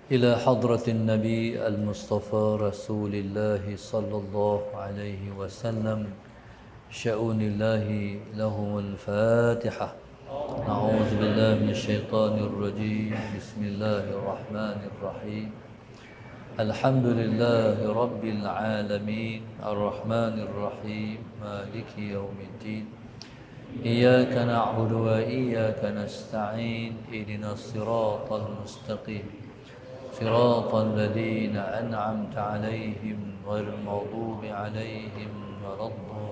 إلى حضرة النبي المصطفى رسول الله صلى الله عليه وسلم شؤون الله لهم الفاتحة. أعوذ بالله من الشيطان الرجيم. بسم الله الرحمن الرحيم. الحمد لله رب العالمين الرحمن الرحيم مالك يوم الدين إياك نعبد وإياك نستعين اهدنا الصراط المستقيم صراط الذين أنعمت عليهم غير المغضوب عليهم ولا الضالين.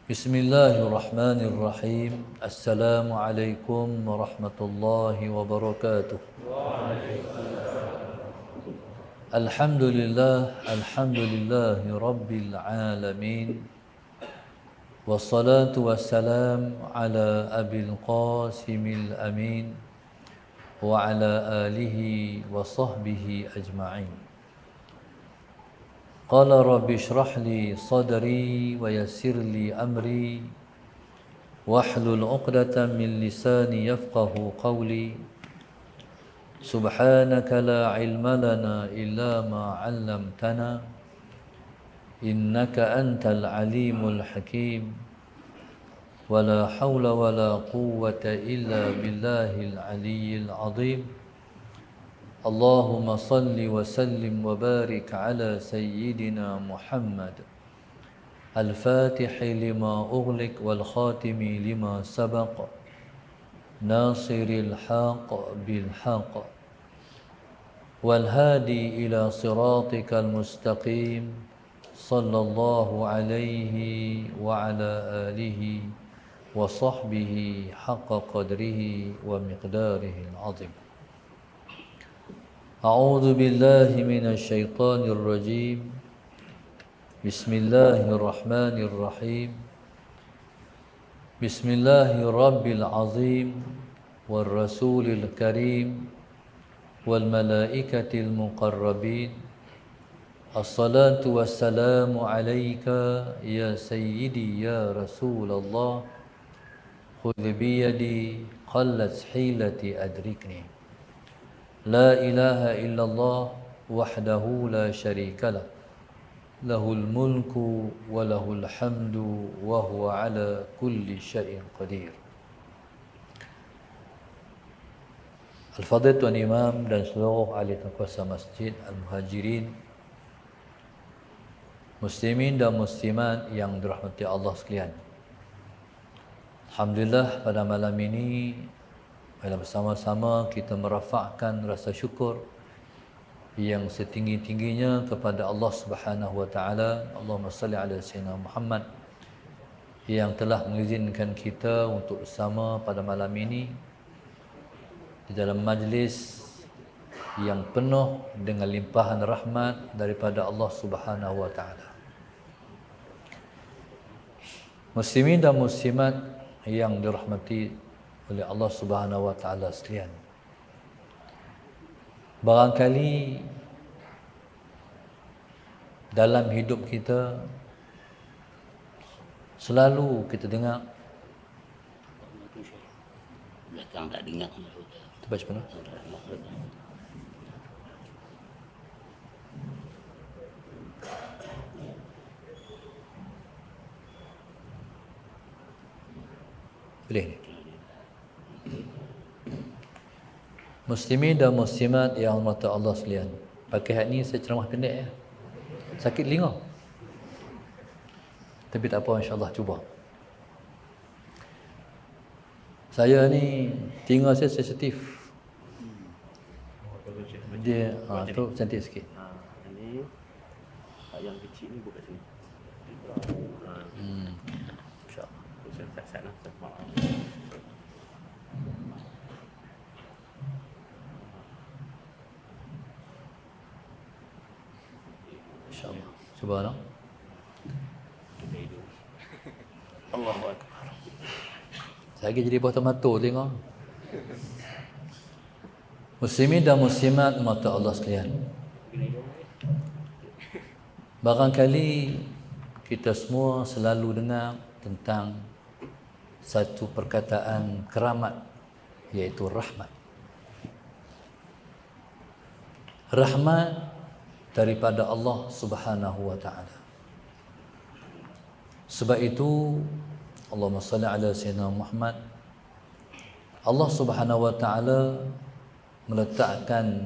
بسم الله الرحمن الرحيم. السلام عليكم ورحمة الله وبركاته. الحمد لله رب العالمين، والصلاة والسلام على أبي القاسم الأمين وعلى آله وصحبه أجمعين. قال رب اشرح لي صدري ويسر لي أمري واحلل عقدة من لساني يفقه قولي. سبحانك لا علم لنا إلا ما علمتنا إنك أنت العليم الحكيم. ولا حول ولا قوة إلا بالله العلي العظيم. اللهم صل وسلم وبارك على سيدنا محمد الفاتح لما أغلق والخاتم لما سبق ناصر الحق بالحق والهادي إلى صراطك المستقيم صلى الله عليه وعلى آله وصحبه حق قدره ومقداره العظيم. أعوذ بالله من الشيطان الرجيم. بسم الله الرحمن الرحيم. بسم الله رب العظيم والرسول الكريم والملائكة المقربين. الصلاة والسلام عليك يا سيدي يا رسول الله. خذ بيدي قلت حيلتي أدركني. لا إله إلا الله وحده لا شريك له له الملك وله الحمد وهو على كل شيء قدير. Al-Fadhil Tuan Imam dan seluruh ahli kuasa masjid, Al-Muhajirin, Muslimin dan Muslimat yang dirahmati Allah sekalian. Alhamdulillah, pada malam ini bersama-sama kita merafakkan rasa syukur yang setinggi-tingginya kepada Allah Subhanahu wa taala. Allahumma salli ala sayyidina Muhammad, yang telah mengizinkan kita untuk bersama pada malam ini di dalam majlis yang penuh dengan limpahan rahmat daripada Allah Subhanahu wa taala. Muslimin dan muslimat yang dirahmati oleh Allah Subhanahu wa taala sekalian. Barangkali dalam hidup kita selalu kita dengar belakang tak dengar. Tu baca mana? Boleh ni. Muslimin dan muslimat yang dirahmati Allah sekalian. Pakai hari ni saya ceramah pendek ya. Sakit telinga. Tapi tak apa, insya-Allah cuba. Saya ni telinga saya sensitif. Dia tu cantik sikit. Ini yang kecil ni buka sini. Insya-Allah. Saya maaf. InsyaAllah. Cuba lah. Allahu Akbar. Saya lagi jadi buah tomato tengok. Muslimin dan muslimat mata Allah sekalian. Barangkali kita semua selalu dengar tentang satu perkataan keramat iaitu rahmat. Rahmat daripada Allah Subhanahu wa taala. Sebab itu Allahumma salli ala sayyidina Muhammad, Allah Subhanahu wa taala meletakkan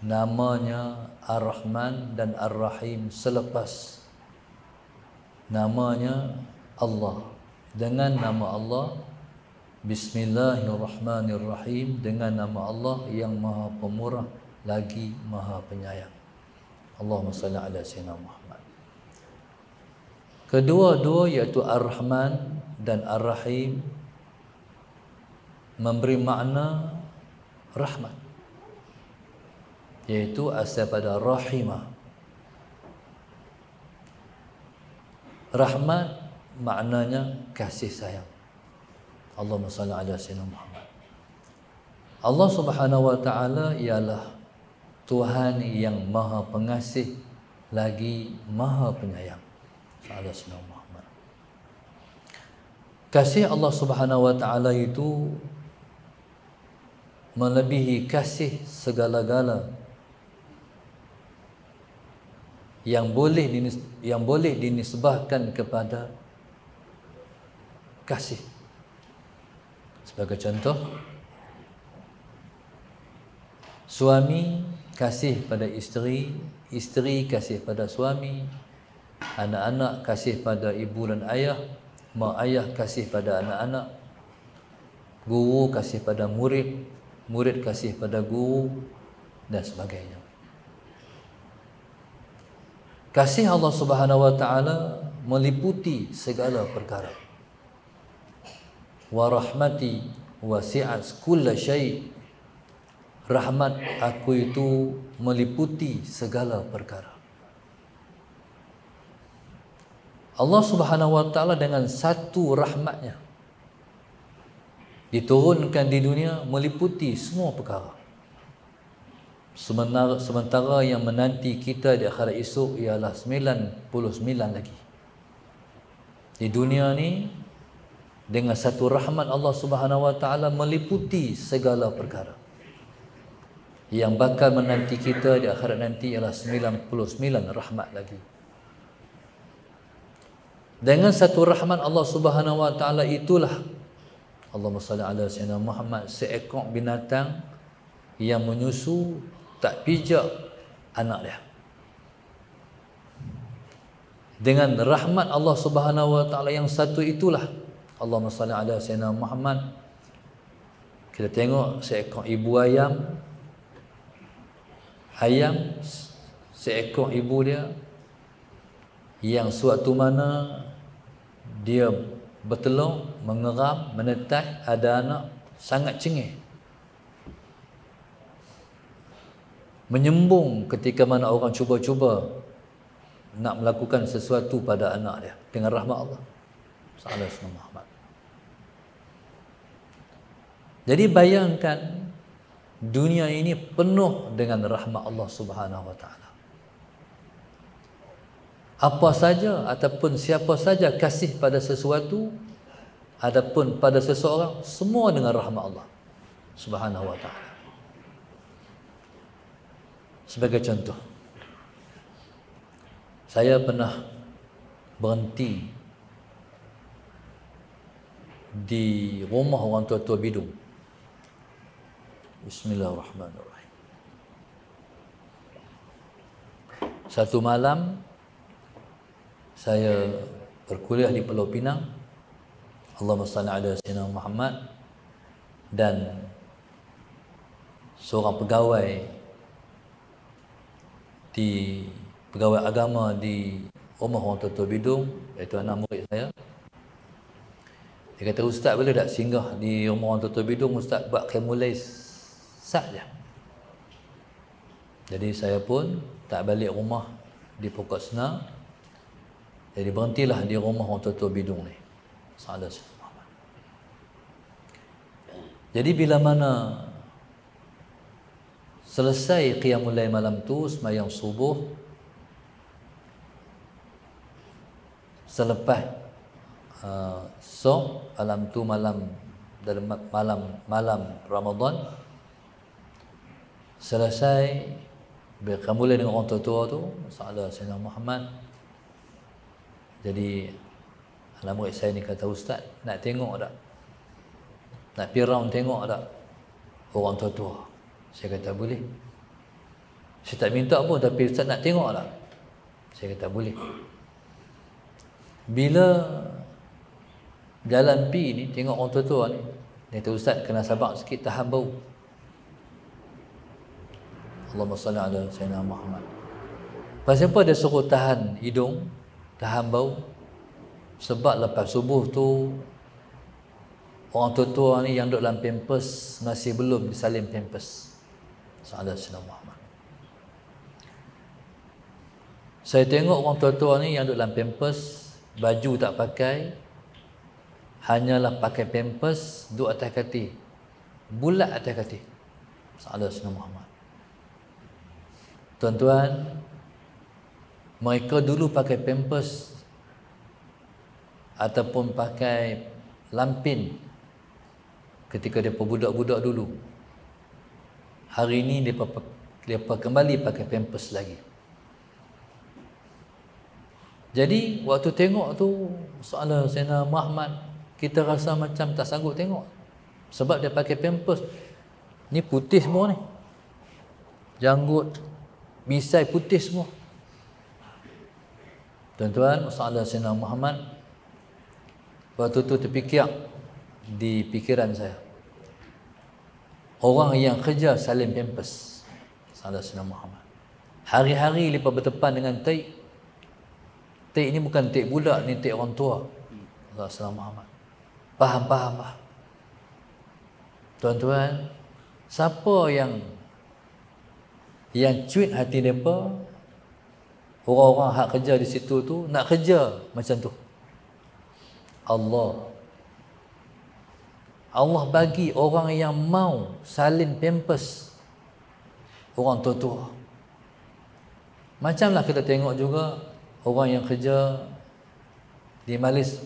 namanya Ar-Rahman dan Ar-Rahim selepas namanya Allah. Dengan nama Allah, Bismillahirrahmanirrahim, dengan nama Allah yang Maha Pemurah lagi Maha Penyayang. Allahumma salli ala sayyidina Muhammad. Kedua-dua iaitu Ar-Rahman dan Ar-Rahim memberi makna rahmat, iaitu asal pada rahimah. Rahmat maknanya kasih sayang. Allahumma salli ala sayyidina Muhammad. Allah Subhanahu wa taala ialah Tuhan yang Maha Pengasih lagi Maha Penyayang. Sallallahu alaihi Muhammad. Kasih Allah Subhanahu wa taala itu melebihi kasih segala-gala yang boleh dinisbahkan kepada kasih. Sebagai contoh, suami kasih pada isteri, isteri kasih pada suami, anak-anak kasih pada ibu dan ayah, mak ayah kasih pada anak-anak, guru kasih pada murid, murid kasih pada guru, dan sebagainya. Kasih Allah Subhanahu wa taala meliputi segala perkara. Wa rahmati wasi'at kulla syai'. Rahmat aku itu meliputi segala perkara. Allah Subhanahu wa taala dengan satu rahmatnya diturunkan di dunia meliputi semua perkara. Sementara yang menanti kita di akhirat esok ialah 99 lagi. Di dunia ni dengan satu rahmat Allah Subhanahu wa taala meliputi segala perkara. Yang bakal menanti kita di akhirat nanti ialah 99 rahmat lagi. Dengan satu rahmat Allah Subhanahu wa taala itulah, Allahumma salli ala sayyidina Muhammad, seekor binatang yang menyusu tak pijak anak dia. Dengan rahmat Allah Subhanahu wa taala yang satu itulah, Allahumma salli ala sayyidina Muhammad, kita tengok seekor ibu ayam, seekor ibu dia yang suatu mana dia bertelur, mengeram, menetas, ada anak, sangat cengih, menyembung ketika mana orang cuba-cuba nak melakukan sesuatu pada anak dia dengan rahmat Allah Sallallahu alaihi Muhammad. Jadi bayangkan dunia ini penuh dengan rahmat Allah Subhanahu wa taala. Apa saja ataupun siapa saja kasih pada sesuatu ataupun pada seseorang, semua dengan rahmat Allah Subhanahu wa taala. Sebagai contoh, saya pernah berhenti di rumah orang tua-tua bidung. Bismillahirrahmanirrahim. Satu malam saya berkuliah di Pulau Pinang. Allahumma salli ala sayyidina Muhammad. Dan seorang pegawai agama di rumah orang tua-tua bidung, iaitu anak murid saya. Dia kata, "Ustaz, boleh tak singgah di rumah orang tua-tua bidung, Ustaz buat qiyamul saja." Jadi saya pun tak balik rumah di Pokok Senar. Jadi berhentilah di rumah orang tua-tua bidung ni. Jadi bila mana selesai qiyamul lail malam tu, sembahyang subuh, selepas malam tu malam dalam malam Ramadan. Selesai berkambulan dengan orang tua tu, salah Sayyidina Muhammad. Jadi anak murid saya ni kata, "Ustaz, nak tengok tak? Nak pergi round tengok tak orang tua-tua?" Saya kata, "Boleh." Saya tak minta pun, tapi Ustaz nak tengok tak? Saya kata, "Boleh." Bila jalan pi ni, tengok orang tua-tua ni, dia kata, "Ustaz, kena sabar sikit, tahan bau." Allahumma salli ala Sayyidina Muhammad. Pasal apa dia suruh tahan hidung, tahan bau? Sebab lepas subuh tu, orang tua-tua ni yang duduk dalam pampers masih belum disalin pampers. Salah Sayyidina Muhammad. Saya tengok orang tua-tua ni yang duduk dalam pampers, baju tak pakai, hanyalah pakai pampers, duduk atas katil, bulat atas katil. Salah Sayyidina Muhammad. Tuan-tuan, mereka dulu pakai pampers ataupun pakai lampin ketika mereka budak-budak dulu. Hari ini mereka kembali pakai pampers lagi. Jadi waktu tengok tu soalan Sayyidina Muhammad, kita rasa macam tak sanggup tengok. Sebab dia pakai pampers. Ni putih semua ni. Janggut, misai putih semua. Tuan-tuan, soalan Sayyidina Muhammad, waktu tu terfikir di fikiran saya, orang yang kerja salin pampers. Soalan Sayyidina Muhammad, hari-hari mereka berdepan dengan taik. Taik ni bukan taik budak, ni taik orang tua. Sayyidina Muhammad faham. Tuan-tuan, siapa yang cuit hati mereka, orang-orang hak kerja di situ tu nak kerja macam tu? Allah bagi orang yang mau salin pampers orang tua-tua. Macamlah kita tengok juga orang yang kerja di Malaysia,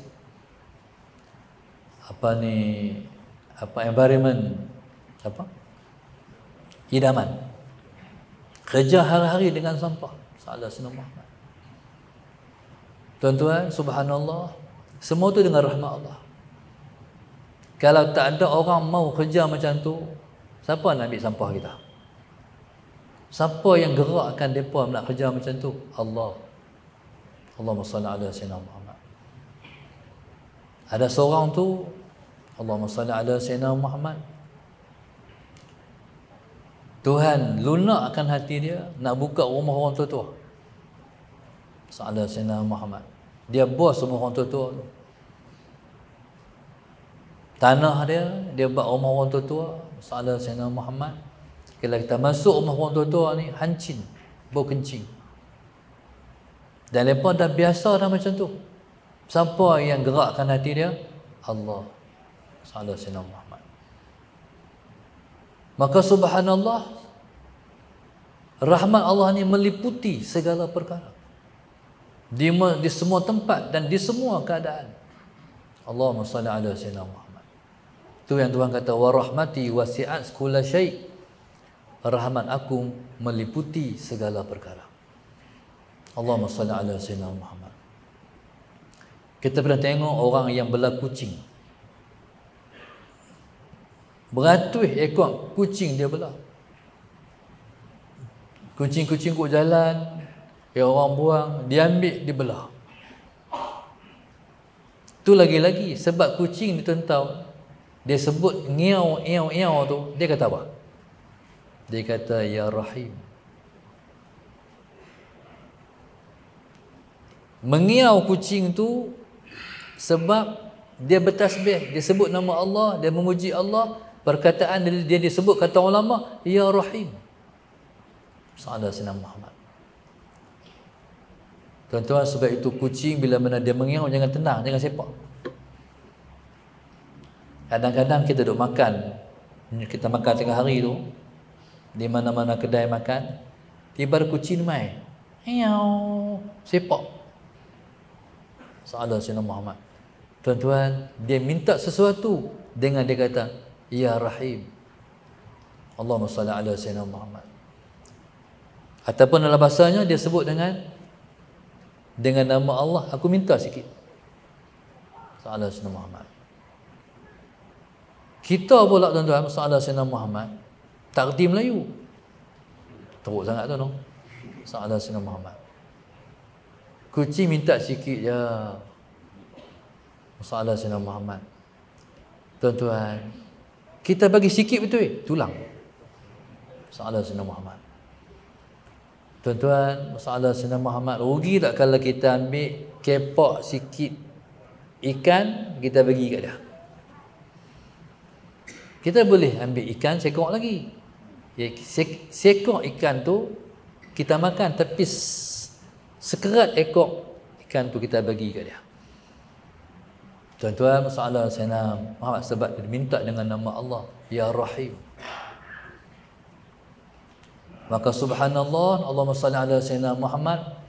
environment, idaman, kerja hari-hari dengan sampah. Salah Sayyidina Muhammad. Tuan-tuan, subhanallah, semua tu dengan rahmat Allah. Kalau tak ada orang mau kerja macam tu, siapa nak ambil sampah kita? Siapa yang gerakkan mereka nak kerja macam tu? Allah. Allahumma salli ala Sayyidina Muhammad. Ada seorang tu, Allahumma salli ala Sayyidina Muhammad, Tuhan lunakkan hati dia nak buka rumah orang tua-tua. Salah Sayyidina Muhammad. Dia bos semua orang tua-tua tu. Tanah dia buat rumah orang tua-tua. Salah Sayyidina Muhammad. Kalau kita masuk rumah orang tua-tua ni, hancin, bau kencing. Dan mereka dah biasa dah macam tu. Siapa yang gerakkan hati dia? Allah. Salah Sayyidina Muhammad. Maka subhanallah, rahmat Allah ni meliputi segala perkara, di semua tempat dan di semua keadaan. Allahumma salli ala Sayyidina Muhammad. Tu yang Tuhan kata, wa rahmati wasi'at kulla syai'. Rahmat aku meliputi segala perkara. Allahumma salli ala Sayyidina Muhammad. Kita pernah tengok orang yang belah kucing. Beratus ekor kucing dia belah. Kucing-kucing kok jalan, yang orang buang, dia ambil, dia belah. Tu lagi-lagi sebab kucing ditentau, dia sebut ngiau tu, dia kata apa? Dia kata, Ya Rahim. Mengiau kucing tu sebab dia bertasbih, dia sebut nama Allah, dia memuji Allah. Perkataan dia disebut, kata ulama, Ya Rahim. Salah Sayyidina Muhammad. Tuan-tuan, sebab itu kucing bila mana dia mengiau, jangan tenang, jangan sepak. Kadang-kadang kita duduk makan, kita makan tengah hari tu, di mana-mana kedai makan, tiba ada kucing main, sepak. Salah Sayyidina Muhammad. Tuan-tuan, dia minta sesuatu dengan dia kata, Ya Rahim. Allahumma salli ala Sayyidina Muhammad. Ataupun dalam bahasanya dia sebut dengan nama Allah, aku minta sikit. Sallallahu Sayyidina Muhammad. Kita pula tuan-tuan, sallallahu Sayyidina Muhammad, takdim Melayu. Teruk sangat tu no. Sallallahu Sayyidina Muhammad. Kucing minta sikit je. Sallallahu Sayyidina Muhammad. Tuan-tuan, kita bagi sikit betul tulang. Sallallahu Sayyidina Muhammad. Tuan-tuan, sallallahu Sayyidina Muhammad, rugi tak kalau kita ambil kepak sikit ikan, kita bagi kat dia? Kita boleh ambil ikan sekok lagi. Sekok ikan tu kita makan, tapi sekerat ekor ikan tu kita bagi kat dia. Tuan-tuan, sallallahu Sayyidina Muhammad, sebab dia minta dengan nama Allah, Ya Rahim. Maka subhanallah, Allahumma salli ala Sayyidina Muhammad,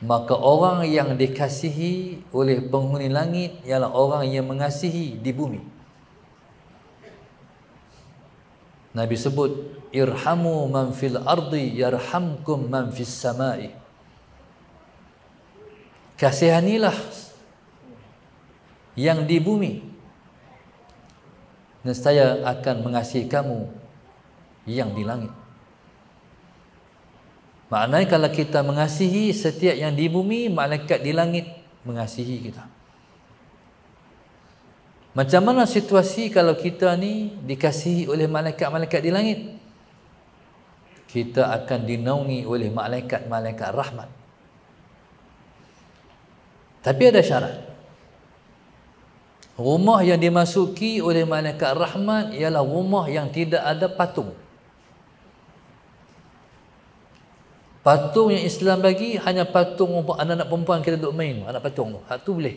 maka orang yang dikasihi oleh penghuni langit ialah orang yang mengasihi di bumi. Nabi sebut, irhamu man fil ardi yarhamkum man fis samai. Kasihanilah yang di bumi, nescaya akan mengasihi kamu yang di langit. Maknanya kalau kita mengasihi setiap yang di bumi, malaikat di langit mengasihi kita. Macam mana situasi kalau kita ni dikasihi oleh malaikat-malaikat di langit? Kita akan dinaungi oleh malaikat-malaikat rahmat. Tapi ada syarat. Rumah yang dimasuki oleh malaikat rahmat ialah rumah yang tidak ada patung. Patung yang Islam bagi hanya patung anak-anak perempuan kita duduk main, anak patung tu. Hak tu boleh.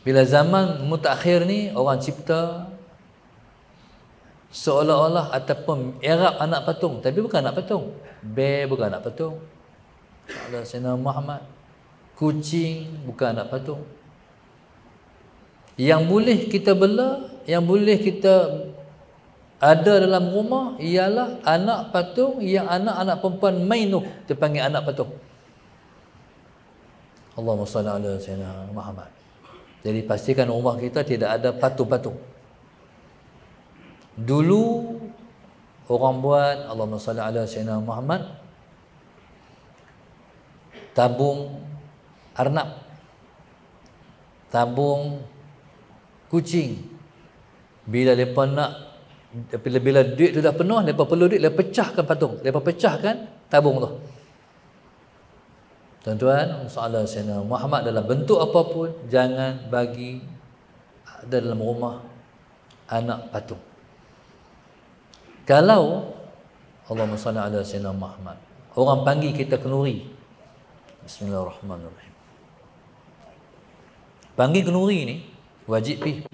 Bila zaman mutakhir ni, orang cipta seolah-olah ataupun Arab anak patung, tapi bukan anak patung. Bear bukan anak patung. Allah Sayyidina Muhammad. Kucing bukan anak patung. Yang boleh kita bela, yang boleh kita ada dalam rumah ialah anak patung yang anak-anak perempuan main tu, dia panggil anak patung. Allahumma salli ala Sayyidina Muhammad. Jadi pastikan rumah kita tidak ada patung-patung. Dulu orang buat, Allahumma salli ala Sayyidina Muhammad, tabung arnab, tabung kucing. Bila mereka nak, bila duit tu dah penuh, mereka perlu duit, mereka pecahkan patung, mereka pecahkan tabung tu. Tuan-tuan, sallallahu alaihi wasallam, Muhammad dalam bentuk apapun jangan bagi ada dalam rumah anak patung. Kalau Allahumma salli ala sayyidina Muhammad, orang panggil kita kenuri, bismillahirrahmanirrahim, panggil kenuri ni wajib pi.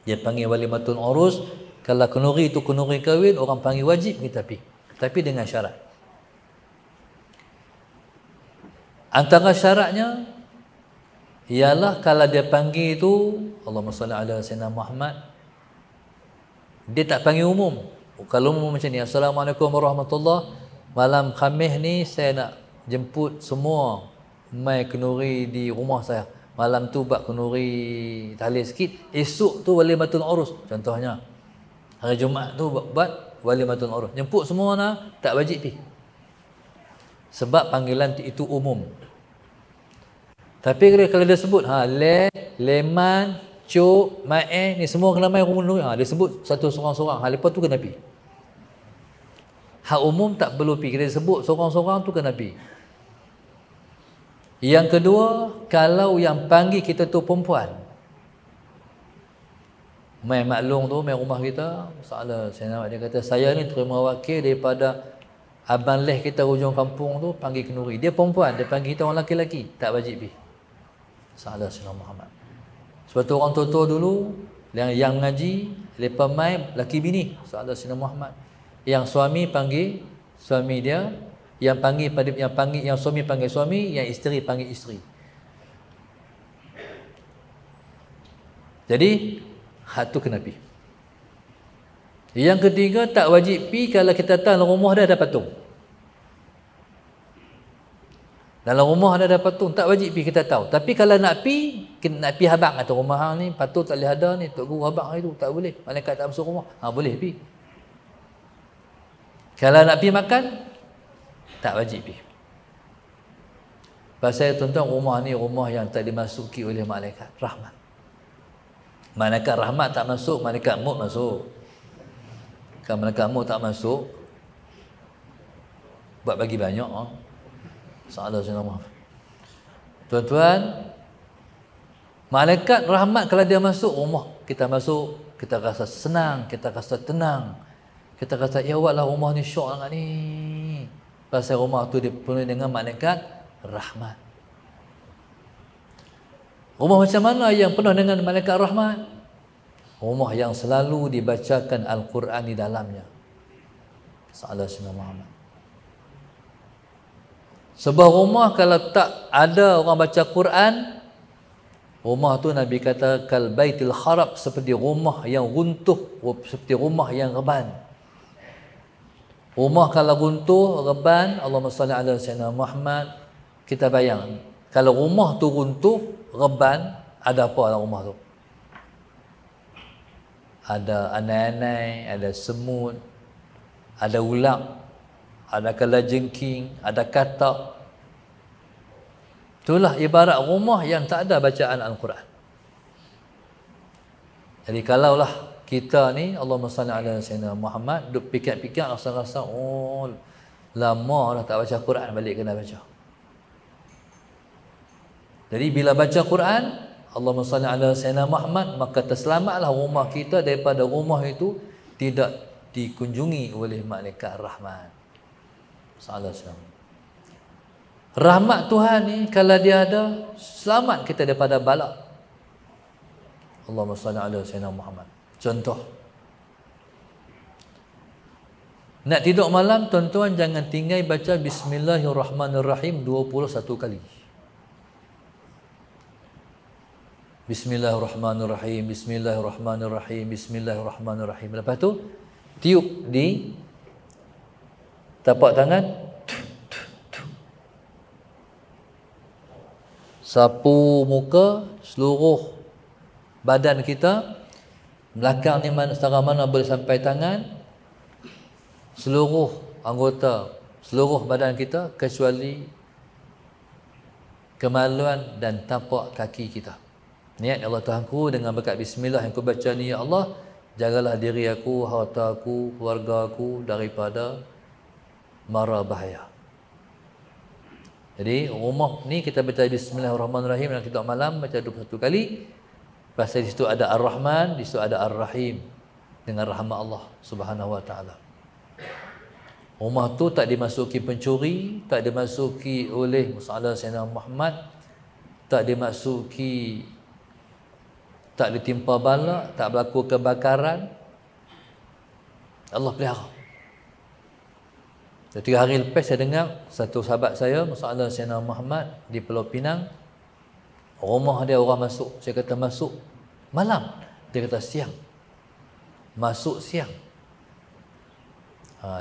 Dia panggil walimatul urus. Kalau kenuri itu kenuri kahwin, orang panggil wajib kita pi, tapi dengan syarat. Antara syaratnya ialah kalau dia panggil itu Allahumma salli ala sayyidina Muhammad, dia tak panggil umum. Kalau umum macam ni, Assalamualaikum warahmatullahi, malam Khamis ni saya nak jemput semua mai kenuri di rumah saya. Malam tu buat kenuri tahlil sikit, esok tu walimatul urus. Contohnya hari Jumaat tu buat walimatul urus, jemput semua nak, tak wajib pi. Sebab panggilan itu umum. Tapi kalau dia sebut leman, cuk, mae, ni semua kena mai rumah, dia sebut satu seorang-seorang, lepas tu kena pi. Hak umum tak perlu pi, kita sebut seorang-seorang tu kena pi. Yang kedua, kalau yang panggil kita tu perempuan, mai maklum tu, mai rumah kita, masalah saya dia kata, saya ni terima wakil daripada abang leh kita hujung kampung tu, panggil kenuri. Dia perempuan, dia panggil kita orang lelaki-lelaki, tak wajib pi. Salah Sayyidina Muhammad. Sebab tu orang tua-tua dulu yang mengaji, lepas mai laki bini, salah Sayyidina Muhammad. Yang suami panggil suami dia, yang suami panggil suami, yang isteri panggil isteri. Jadi hak tu kena pi. Yang ketiga, tak wajib pi kalau kita tahu dalam rumah dah ada patung. Dalam rumah ada patung, tak wajib pi kita tahu. Tapi kalau nak pi habang atau rumah hang ni patung tak boleh ada ni, tok guru habang itu tak boleh. Malaikat tak masuk rumah. Boleh pi. Kalau nak pi makan, tak wajib pi. Pasal tuan-tuan, rumah ni rumah yang tak dimasuki oleh malaikat rahmat. Malaikat rahmat tak masuk, malaikat maut masuk. Kalau malaikat maut tak masuk, buat bagi banyak. Salah saya maaf. Tuan-tuan, malaikat rahmat kalau dia masuk rumah, kita masuk, kita rasa senang, kita rasa tenang. Kita kata, ya Allah, rumah ni syok sangat ni. Pasal rumah tu dipenuhi dengan malaikat rahmat. Rumah macam mana yang penuh dengan malaikat rahmat? Rumah yang selalu dibacakan Al-Quran di dalamnya. Salah Sayyidina Muhammad. Sebuah rumah kalau tak ada orang baca Quran, rumah tu Nabi kata kal baitil kharab, seperti rumah yang runtuh, seperti rumah yang reban. Rumah kalau runtuh, reban, Allahumma salli ala Sayyidina Muhammad, kita bayang, kalau rumah tu runtuh, reban, ada apa dalam rumah tu? Ada anai-anai, ada semut, ada ulat, ada kalajengking, ada katak. Itulah ibarat rumah yang tak ada bacaan Al-Quran. Jadi kalaulah kita ni, Allahumma salli ala Sayyidina Muhammad, duk fikir-fikir, rasa-rasa, oh, lama dah tak baca Quran, balik kena baca. Jadi bila baca Quran, Allahumma salli ala Sayyidina Muhammad, maka terselamatlah rumah kita daripada rumah itu tidak dikunjungi oleh malaikat rahmat. Salah salam. Rahmat Tuhan ni kalau dia ada, selamat kita daripada bala. Allahumma salli ala Sayyidina Muhammad. Contoh, nak tidur malam, tuan-tuan jangan tinggal baca Bismillahirrahmanirrahim 21 kali. Bismillahirrahmanirrahim, Bismillahirrahmanirrahim, Bismillahirrahmanirrahim. Lepas tu tiup di tapak tangan, sapu muka, seluruh badan kita, belakang ni setara mana boleh sampai tangan, seluruh anggota, seluruh badan kita kecuali kemaluan dan tapak kaki kita. Niat, Allah Tuhanku, dengan berkat bismillah yang aku baca ni, ya Allah, jagalah diri aku, harta aku, keluarga aku daripada mara bahaya. Jadi rumah ni kita baca Bismillahirrahmanirrahim dan tidur malam baca 21 kali. Pasal di situ ada Ar-Rahman, di situ ada Ar-Rahim, dengan rahmat Allah Subhanahu wa taala. Rumah tu tak dimasuki pencuri, tak dimasuki oleh Musa Sayyidina Muhammad, tak dimasuki, tak ditimpa bala, tak berlaku kebakaran. Allah pelihara. 3 hari lepas saya dengar satu sahabat saya, Musa Sayyidina Muhammad, di Pulau Pinang, rumah dia orang masuk. Saya kata masuk malam, dia kata siang. Masuk siang.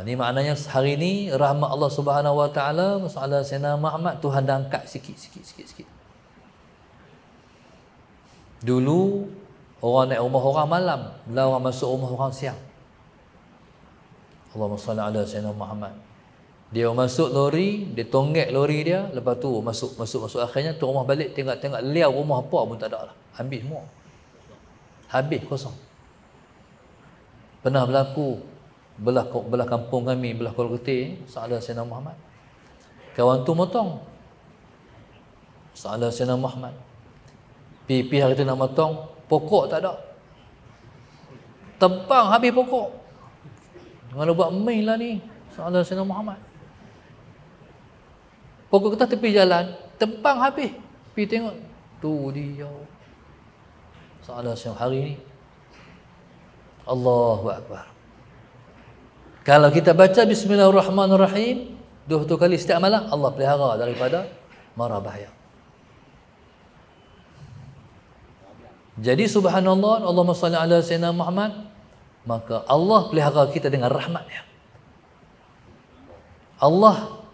Ni maknanya hari ni rahmat Allah Subhanahu wa taala, Musa Sayyidina Muhammad, Tuhan dah angkat sikit. Dulu orang naik rumah orang malam, bila orang masuk rumah orang siang. Allahumma salli ala Sayyidina Muhammad. Dia masuk lori, dia tonggek lori dia, lepas tu masuk akhirnya tu rumah balik, tengok liau rumah apa pun tak ada lah. Habis semua. Habis kosong. Pernah berlaku belah kampung kami, belah Kuala Ketih, Salah Sayyidina Muhammad. Kawan tu motong. Salah Sayyidina Muhammad. Pipi hari tu nak motong, pokok tak ada. Tebang habis pokok. Kalau buat main lah ni, Salah Sayyidina Muhammad. Pokok kita tepi jalan, tebang habis. Pergi tengok, tu dia. Salah Sayyidina hari ni. Allahu Akbar. Kalau kita baca Bismillahirrahmanirrahim 20 kali setiap malam, Allah pelihara daripada mara bahaya. Jadi subhanallah, Allahumma salli ala sayyidina Muhammad, maka Allah pelihara kita dengan rahmat-Nya. Allah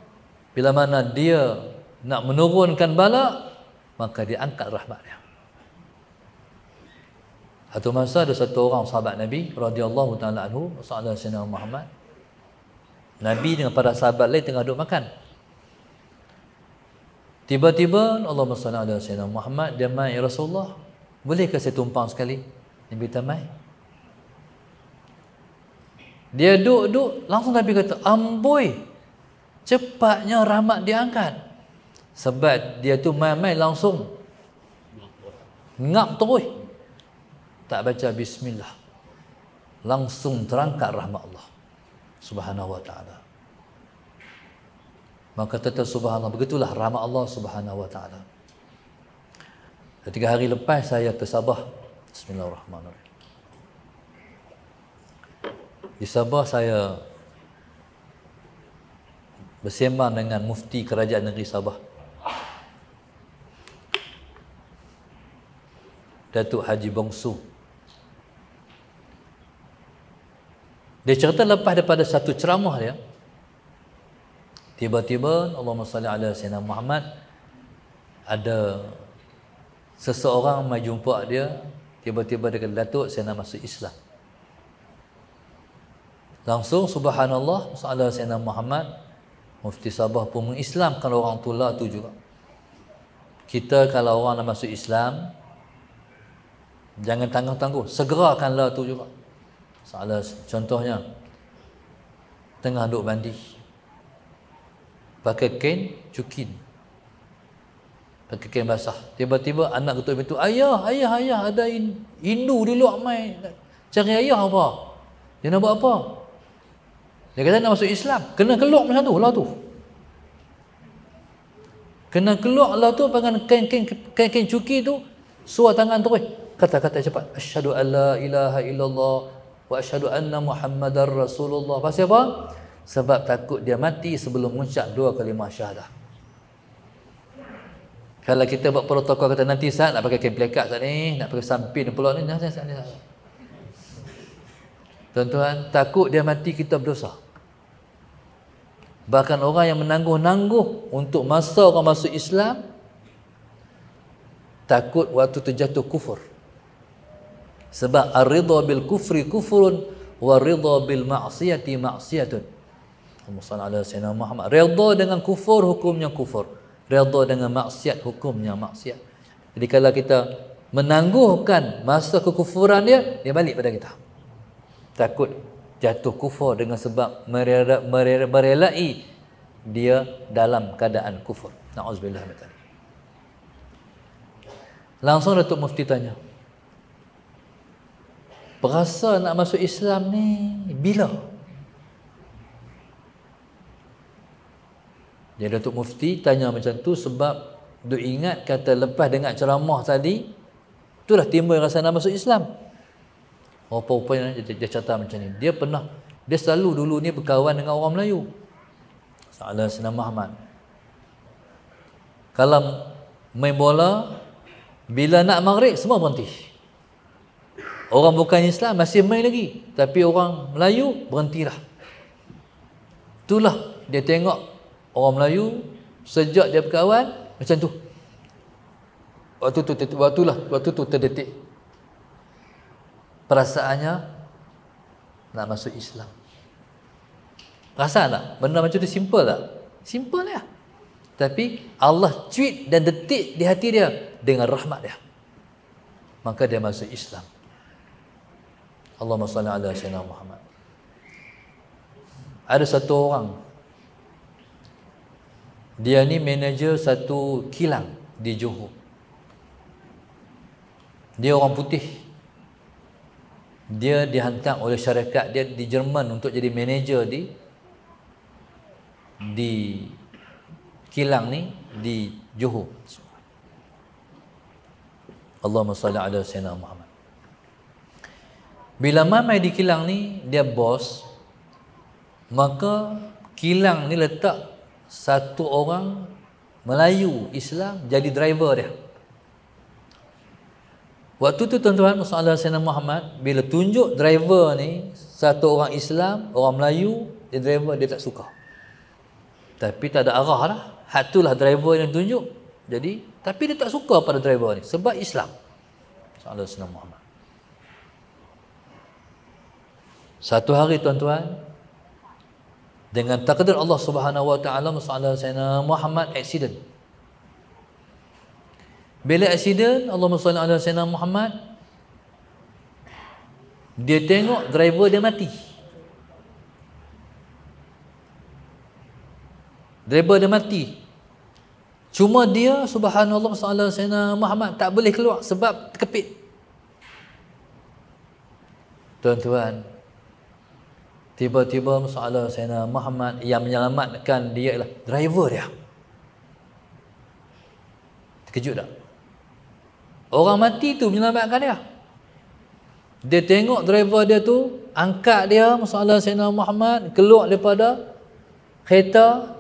bila mana dia nak menurunkan bala, maka dia angkat rahmat-Nya. Satu masa ada satu orang sahabat Nabi radhiyallahu taala anhu, sallallahu alaihi wasallam Muhammad. Nabi dengan para sahabat lain tengah duduk makan. Tiba-tiba Allahumma salli ala sayyidina Muhammad, dia mai, ya Rasulullah, bolehkah saya tumpang sekali? Nabi kata mai. Dia duduk, langsung Nabi kata, amboi, cepatnya rahmat diangkat. Sebab dia tu mai-mai langsung ngap terus. Tak baca bismillah, langsung terangkat rahmat Allah subhanahu wa ta'ala. Maka tetap subhanallah, begitulah rahmat Allah subhanahu wa ta'ala. 3 hari lepas saya ke Sabah. Bismillahirrahmanirrahim. Di Sabah saya bersembang dengan mufti kerajaan negeri Sabah, Datuk Haji Bongsu. Dia cerita lepas daripada satu ceramah dia, tiba-tiba Allahumma salli ala sayyidina Muhammad, ada seseorang mai jumpa dia, tiba-tiba dia kata, Datuk, saya nak masuk Islam. Langsung subhanallah, sallallahu alaihi wasallam Muhammad, mufti Sabah pun mengislamkan orang tula tu juga. Kita kalau orang nak masuk Islam, jangan tangguh-tangguh, segerakanlah tu juga. Salah contohnya, tengah duk mandi, pakai kain cukin, pakai kain basah. Tiba-tiba anak ketua pintu, ayah, ada Hindu di luar mai cari ayah apa? Dia nak buat apa? Dia kata nak masuk Islam, kena keluar macam tu lah tu. Kena keluar lah tu, pakai kain cuki tu, suar tangan terus. Kata-kata cepat, asyhadu an la ilaha illallah wa asyhadu anna Muhammadar Rasulullah. Pasal apa? Sebab takut dia mati sebelum mengucap 2 kalimah syahadah. Kalau kita buat protokol, kata nanti saat nak pakai kain pelekat saat ni, nak pakai sampin pula ni, tuan-tuan, takut dia mati kita berdosa. Bahkan orang yang menangguh-nangguh untuk masa orang masuk Islam, takut waktu terjatuh kufur. Sebab ar-ridha bil kufri kufrun wa ridha bil ma'siyati ma'siyatun. Allahumma salli Muhammad. Ridha dengan kufur, hukumnya kufur. Ridha dengan maksiat, hukumnya maksiat. Jadi kalau kita menangguhkan masa kekufuran dia balik pada kita. Takut jatuh kufur dengan sebab merelai dia dalam keadaan kufur. Na'udzubillah min dzalik. Langsung Datuk Mufti tanya, berasa nak masuk Islam ni bila? Dia Datuk Mufti tanya macam tu sebab duk ingat kata lepas dengar ceramah tadi, itulah timbul rasa nak masuk Islam. Apa-apa dia cerita macam ni. Dia selalu dulu ni berkawan dengan orang Melayu. Salah Sayyidina Muhammad. Kalau main bola, bila nak maghrib semua berhenti. Orang bukan Islam masih main lagi, tapi orang Melayu berhentilah. Itulah dia tengok orang Melayu sejak dia berkawan macam tu. Waktu tu terdetik perasaannya nak masuk Islam. Perasan tak? Benda macam tu simple tak? Simple lah. Tapi Allah cuit dan detik di hati dia dengan rahmat dia. Maka dia masuk Islam. Allahumma salli ala sayyidina Muhammad. Ada satu orang, dia ni manager satu kilang di Johor. Dia orang putih. Dia dihantar oleh syarikat dia di Jerman untuk jadi manager di kilang ni di Johor. Allahumma salli ala sayyidina Muhammad. Bila mamai di kilang ni, dia bos, maka kilang ni letak satu orang Melayu Islam jadi driver dia. Waktu tu tuan-tuan, masalah Sayyidina Muhammad bila tunjuk driver ni satu orang Islam, orang Melayu, dia driver dia tak suka. Tapi tak ada arah lah. Hak itulah driver yang tunjuk. Jadi, tapi dia tak suka pada driver ni sebab Islam. Masalah Sayyidina Muhammad. Satu hari tuan-tuan, dengan takdir Allah Subhanahu Wa Taala, masalah Sayyidina Muhammad accident. Bila accident, Allahumma salli ala Sayyidina Muhammad, dia tengok driver dia mati. Driver dia mati. Cuma dia, subhanallah, masalah Sayyidina Muhammad tak boleh keluar sebab terkepit. Tuan-tuan, tiba-tiba masalah Sayyidina Muhammad yang menyelamatkan dia ialah driver dia. Terkejut tak? Orang mati tu menyelamatkan dia. Dia tengok driver dia tu, angkat dia, masalah Sayyidina Muhammad, keluar daripada kereta,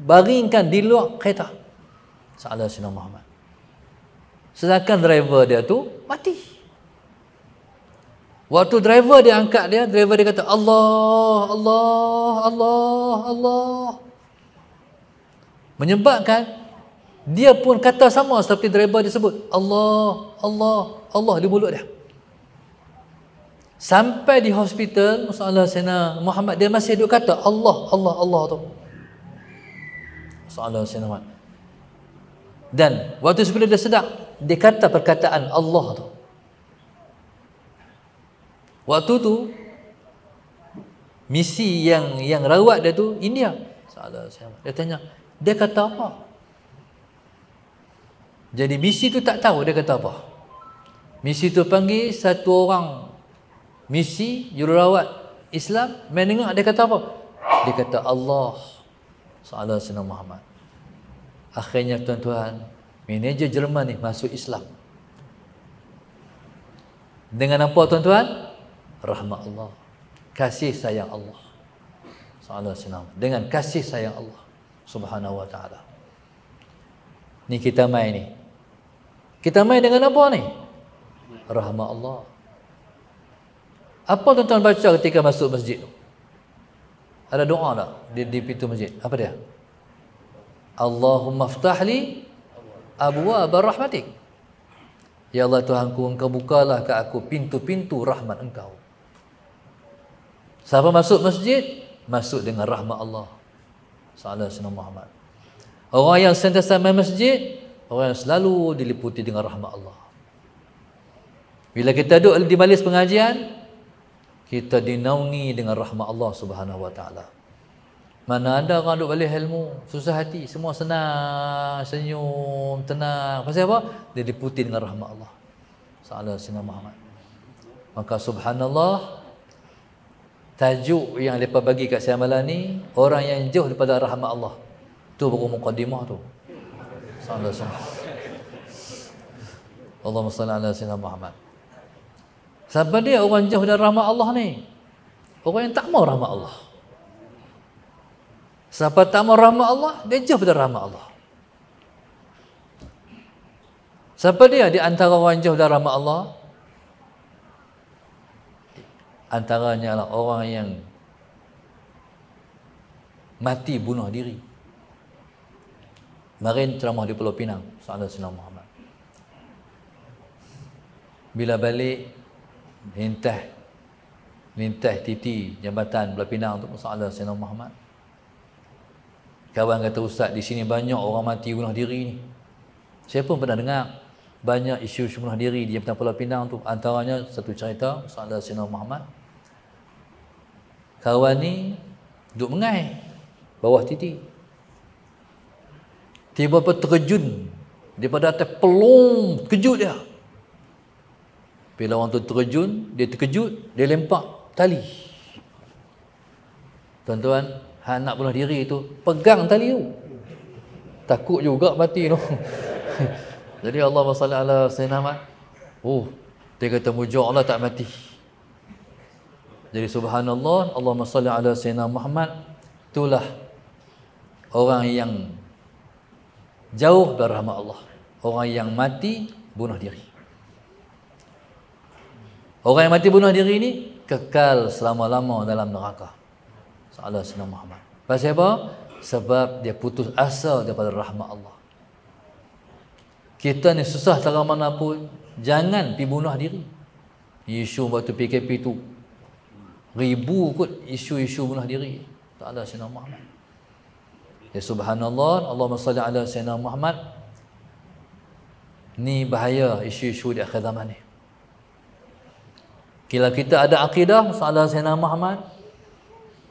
baringkan di luar kereta. Masalah Sayyidina Muhammad. Sedangkan driver dia tu mati. Waktu driver dia angkat dia, driver dia kata Allah, Allah, Allah, Allah. Menyebabkan dia pun kata sama seperti driver dia sebut. Allah, Allah, Allah di mulut dia. Sampai di hospital, masalah Sayyidina Muhammad, dia masih duk kata Allah, Allah, Allah tu. Masalah Sayyidina Muhammad. Dan waktu sebelum dia sedar, dia kata perkataan Allah tu. Waktu tu, misi yang rawat dia tu India. Masalah Sayyidina Muhammad. Dia tanya, dia kata apa? Jadi misi tu tak tahu dia kata apa. Misi tu panggil satu orang misi jururawat Islam, main dengar dia kata apa? Dia kata Allah. Salah Sayyidina Muhammad. Akhirnya tuan-tuan, manager Jerman ni masuk Islam. Dengan apa tuan-tuan? Rahmat Allah, kasih sayang Allah. Salah Sayyidina Muhammad. Dengan kasih sayang Allah Subhanahu Wa Taala. Ni kita main ni. Kita main dengan apa ni? Rahmat Allah. Apa tuan-tuan baca ketika masuk masjid tu? Ada doa tak di pintu masjid? Apa dia? Allahumma ftahli abwaab rahmatik. Ya Allah Tuhanku, Engkau bukalah ke aku pintu-pintu rahmat Engkau. Siapa masuk masjid, masuk dengan rahmat Allah. Salah Sayyidina Muhammad. Orang yang sentiasa main masjid, orang yang selalu diliputi dengan rahmat Allah. Bila kita duduk di majlis pengajian, kita dinaungi dengan rahmat Allah Subhanahu Wa Taala. Mana ada orang duduk balik ilmu, susah hati, semua senang, senyum, tenang. Pasal apa? Diliputi dengan rahmat Allah. Salah Sayyidina Muhammad. Maka subhanallah, tajuk yang mereka bagi kat saya malam ni, orang yang jauh daripada rahmat Allah. Tu baru mukadimah tu. Sallallahu alaihi wasallam. Allahumma salli ala Sayyidina Muhammad. Siapa dia orang jauh dari rahmat Allah ni? Orang yang tak mau rahmat Allah. Siapa tak mau rahmat Allah, dia jauh dari rahmat Allah. Siapa dia di antara orang jauh dari rahmat Allah? Antaranya adalah orang yang mati bunuh diri. Kemarin ceramah di Pulau Pinang, Sayyidina Sayyidina Muhammad. Bila balik, lintas titi jambatan Pulau Pinang untuk Sayyidina Sayyidina Muhammad. Kawan kata, Ustaz, di sini banyak orang mati bunuh diri ni. Saya pun pernah dengar banyak isu bunuh diri di jambatan Pulau Pinang tu. Antaranya satu cerita Sayyidina Sayyidina Muhammad. Kawan ni duduk mengai bawah titi. Tiba-tiba terjun daripada atas, pelong, terkejut dia. Bila orang tu terjun, dia terkejut, dia lempak tali. Tuan-tuan, nak bunuh diri tu pegang tali tu. Takut juga mati tu. Jadi Allahumma salli ala Sayyidina Muhammad. Oh, dia kata muja Allah tak mati. Jadi subhanallah, Allahumma salli ala Sayyidina Muhammad. Itulah orang yang jauh dari rahmat Allah. Orang yang mati bunuh diri. Orang yang mati bunuh diri ni kekal selama-lama dalam neraka. Salah Sayyidina Muhammad. Pasal apa? Sebab dia putus asa daripada rahmat Allah. Kita ni susah cara mana pun, jangan pergi bunuh diri. Isu waktu PKP tu ribu kot isu-isu bunuh diri. Tak ada Sayyidina Muhammad. Ya subhanallah, Allahumma salli ala Sayyidina Muhammad. Ni bahaya isu-isu di akhir zaman ni. Bila kita ada akidah masalah Sayyidina Muhammad,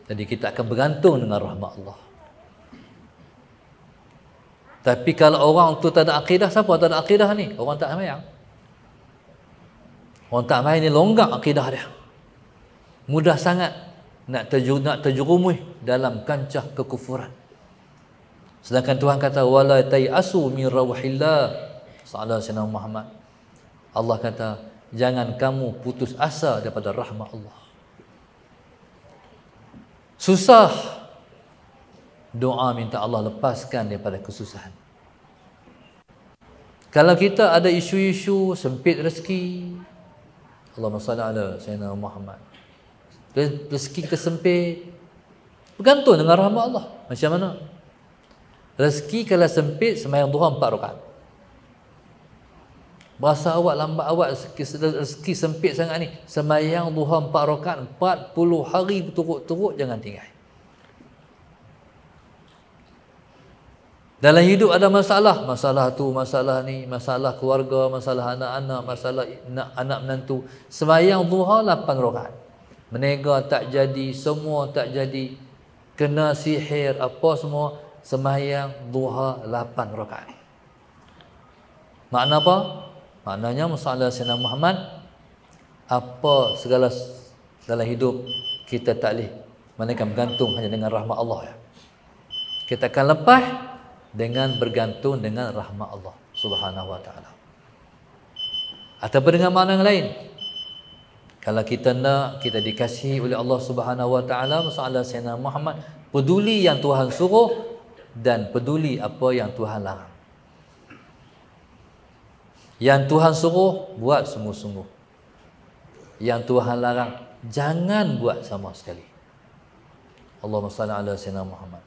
jadi kita akan bergantung dengan rahmat Allah. Tapi kalau orang tu tak ada akidah, siapa tak ada akidah ni? Orang tak sembahyang. Orang tak sembahyang ni longgak akidah dia. Mudah sangat nak terjerumus dalam kancah kekufuran. Sedangkan Tuhan kata wala tayasu min rauhillah. Sallallahu Sayyidina Muhammad. Allah kata jangan kamu putus asa daripada rahmat Allah. Susah doa minta Allah lepaskan daripada kesusahan. Kalau kita ada isu-isu sempit rezeki, Allahumma salli ala Sayyidina Muhammad. Rezeki kita sempit, bergantung dengan rahmat Allah. Macam mana? Rezeki kalau sempit, sembahyang duha 4 rakaat. Berasa awak lambat awak rezeki sempit sangat ni, sembahyang duha 4 rakaat 40 hari berturut-turut, jangan tinggal. Dalam hidup ada masalah, masalah tu, masalah ni, masalah keluarga, masalah anak-anak, masalah anak menantu. Sembahyang duha 8 rakaat. Menega tak jadi, semua tak jadi, kena sihir apa semua, sembahyang duha 8 rakaat. Makna apa? Maknanya masalah Sayyidina Muhammad, apa segala dalam hidup kita tak boleh melainkan bergantung hanya dengan rahmat Allah. Kita akan lepas dengan bergantung dengan rahmat Allah Subhanahu wa taala. Ataupun dengan makna yang lain, kalau kita nak kita dikasihi oleh Allah Subhanahu wa taala, masalah Sayyidina Muhammad, peduli yang Tuhan suruh dan peduli apa yang Tuhan larang. Yang Tuhan suruh buat sungguh-sungguh. Yang Tuhan larang jangan buat sama sekali. Allahumma salli ala Sayyidina Muhammad.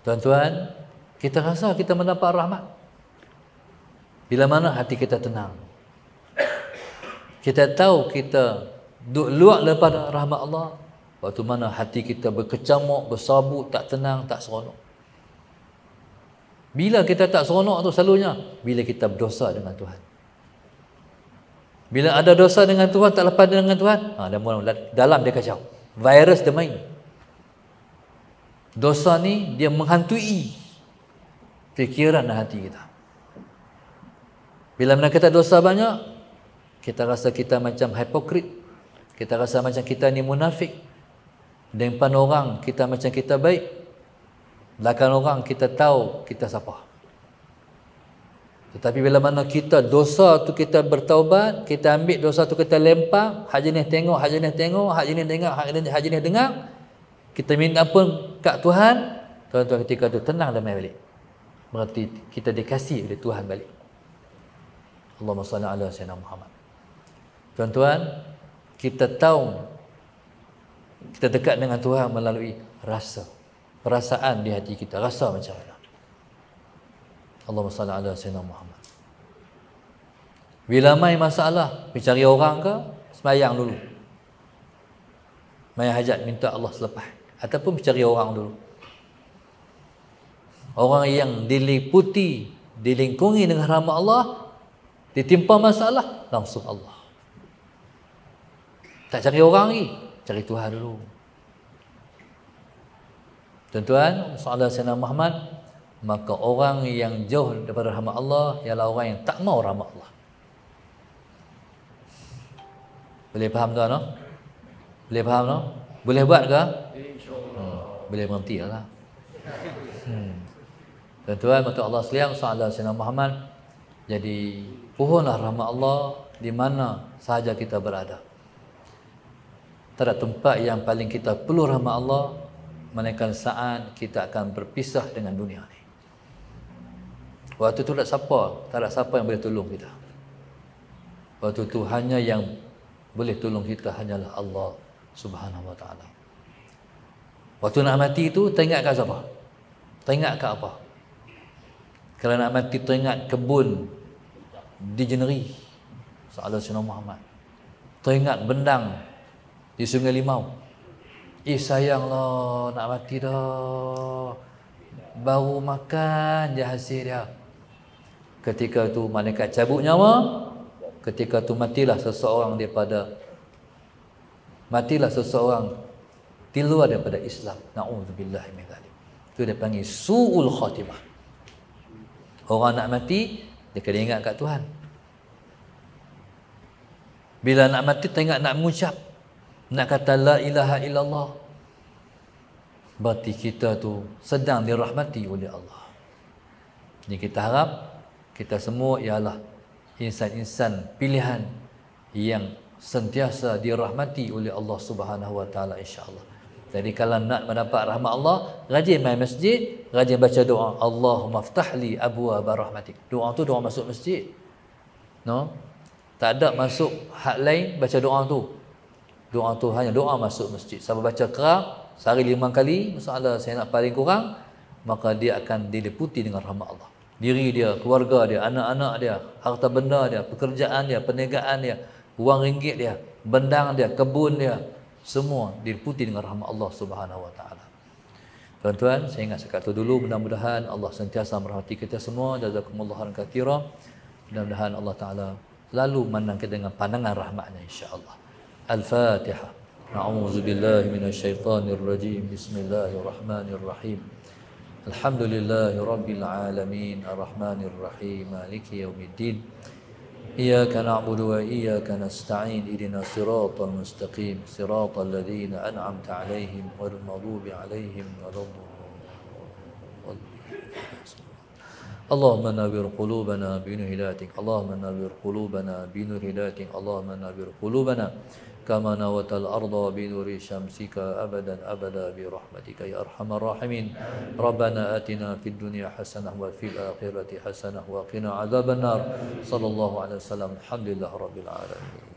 Tuan-tuan, kita rasa kita mendapat rahmat bila mana hati kita tenang. Kita tahu kita duduk luar daripada rahmat Allah, waktu mana hati kita berkecamuk, bersabut, tak tenang, tak seronok. Bila kita tak seronok tu selalunya bila kita berdosa dengan Tuhan. Bila ada dosa dengan Tuhan, tak lepas dengan Tuhan, dalam dia kacau. Virus dia main. Dosa ni dia menghantui fikiran dan hati kita. Bila mana kita dosa banyak, kita rasa kita macam hipokrit. Kita rasa macam kita ni munafik. Di depan orang kita macam kita baik, belakang orang kita tahu kita siapa. Tetapi bila mana kita dosa tu kita bertaubat, kita ambil dosa tu kita lempar, hak jenis tengok, hak jenis tengok, hak jenis dengar, hak jenis dengar, kita minta ampun kat Tuhan, tuan-tuan ketika tu tenang dan balik. Berarti kita dikasih oleh Tuhan balik. Allahumma salli ala Sayyidina Muhammad. Tuan-tuan, kita tahu kita dekat dengan Tuhan melalui rasa, perasaan di hati kita, rasa macam mana. Allahumma salli ala Sayyidina Muhammad. Bila mai masalah, pergi cari orang ke, sembahyang dulu. Mai hajat minta Allah selepas, ataupun pergi cari orang dulu. Orang yang diliputi, dilingkungi dengan rahmat Allah, ditimpa masalah, langsung Allah. Tak cari orang lagi, cari Tuhan dulu. Tuan-tuan, masalah Sayyidina Muhammad, maka orang yang jauh daripada rahmat Allah ialah orang yang tak mau rahmat Allah. Boleh faham tuan? No? Boleh faham? No? Boleh buat ke? Boleh berhenti lah. Tuan-tuan, untuk Allah sekalian, sahaja Sayyidina Muhammad, jadi pohonlah rahmat Allah di mana sahaja kita berada. Tak ada tempat yang paling kita perlu rahmat Allah melainkan saat kita akan berpisah dengan dunia ni. Waktu tu tak ada siapa yang boleh tolong kita. Waktu tu hanya yang boleh tolong kita hanyalah Allah Subhanahu wa taala. Waktu nak mati tu teringat kat siapa? Teringat kat apa? Kalau nak mati teringat kebun di Jeneri Salah Sayyidina Muhammad. Teringat bendang di Sungai Limau. Sayanglah nak mati dah. Baru makan je hasil dia. Ketika tu malaikat cabut nyawa. Ketika tu matilah seseorang di luar daripada Islam. Na'udzubillah min dzalik. Itu dia panggil su'ul khatimah. Orang nak mati dia kena ingat kat Tuhan. Bila nak mati teringat nak mengucap, nak kata la ilaha illallah, berarti kita tu sedang dirahmati oleh Allah. Jadi kita harap kita semua ialah insan-insan pilihan yang sentiasa dirahmati oleh Allah Subhanahu wa taala, insya-Allah. Jadi kalau nak mendapat rahmat Allah, rajin main masjid, rajin baca doa, Allahumma ftahli abwaaba rahmatik. Doa tu doa masuk masjid. No? Tak ada masuk hak lain baca doa tu. Doa tu hanya doa masuk masjid. Siapa baca kerap sehari 5 kali, masalah saya nak paling kurang, maka dia akan diliputi dengan rahmat Allah. Diri dia, keluarga dia, anak-anak dia, harta benda dia, pekerjaan dia, perniagaan dia, wang ringgit dia, bendang dia, kebun dia, semua diliputi dengan rahmat Allah Subhanahu wa taala. Tuan-tuan, saya ingat sekat itu dulu. Mudah-mudahan Allah sentiasa merahmati kita semua. Jazakumullah khairan katsira. Mudah-mudahan Allah taala selalu memandang kita dengan pandangan rahmatnya, insya-Allah. Al-Fatihah. A'udzu billahi minasyaitonir rajim. Bismillahirrahmanirrahim. Alhamdulillahi rabbil alamin. Arrahmanir rahim. Maliki yaumiddin. Iyyaka na'budu wa iyyaka nasta'in. Ihdinas siratal mustaqim. Siratal ladzina an'amta 'alaihim ghairil maghdubi 'alaihim waladdallin. Allahumma nawwir qulubana bi nur hidayatik. Allahumma nawwir qulubana bi nur hidayatik. Allahumma nawwir qulubana kama nawatal arda bi nuri syamsika abadan abada bi rahmatika ya arhamar rahimin. Rabbana atina fid dunya hasanah wa fil akhirati hasanah wa qina adzabannar. Sallallahu alaihi wasallam. Alhamdulillah rabbil alamin.